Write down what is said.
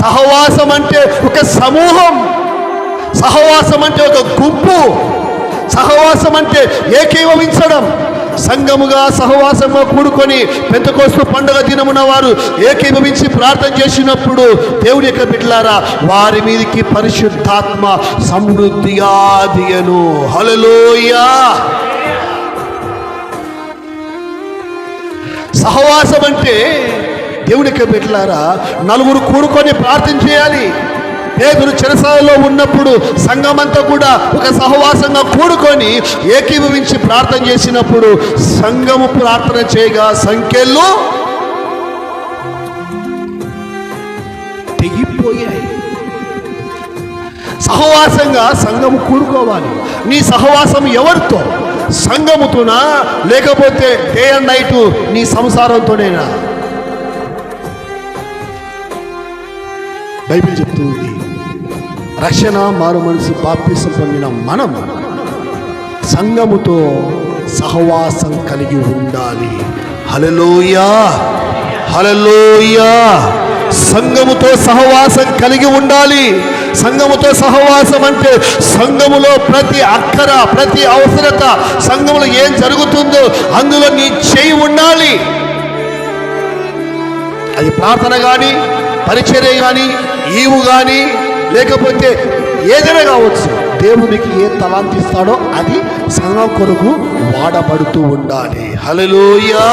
సహవాసం అంటే ఒక సమూహం, సహవాసం అంటే ఒక గుంపు, సహవాసం అంటే ఏకీభవించడం. సంఘముగా సహవాసంగా కూడుకొని పెంతెకోస్తు పండుగ దినమున వారు ఏకీభవించి ప్రార్థన చేసినప్పుడు దేవుని యొక్క బిడ్డలారా వారి మీదకి పరిశుద్ధాత్మ సమృద్ధిగా దిగెను. హల్లెలూయా. సహవాసం అంటే దేవుని యొక్క బిడ్డలారా నలుగురు కూడుకొని ప్రార్థన చేయాలి. పేతురు చెరసాలలో ఉన్నప్పుడు సంఘమంతా కూడా ఒక సహవాసంగా కూడుకొని ఏకీభవించి ప్రార్థన చేసినప్పుడు సంఘము ప్రార్థన చేయగా సంఖ్యలు తెగిపోయాయి. సహవాసంగా సంఘము కూడుకోవాలి. నీ సహవాసం ఎవరితో? సంఘముతోనా లేకపోతే డే అండ్ నైట్ నీ సంసారంతోనేనా? బైబిల్ చెప్తుంది రక్షణ మారు మనసు బాప్తిసం పొందిన మనం సంఘముతో సహవాసం కలిగి ఉండాలి. హల్లెలూయా, హల్లెలూయా. సంఘముతో సహవాసం కలిగి ఉండాలి. సంఘముతో సహవాసం అంటే సంఘములో ప్రతి అక్కర, ప్రతి అవసరత, సంఘములో ఏం జరుగుతుందో అందులో నీ చేయి ఉండాలి. అది ప్రార్థన కానీ, పరిచర్య కానీ, ఈవు కానీ, లేకపోతే ఏదైనా కావచ్చు. దేవునికి ఏ తలాంతి ఇస్తాడో అది సంఘం కొరకు వాడబడుతూ ఉండాలి. హల్లెలూయా.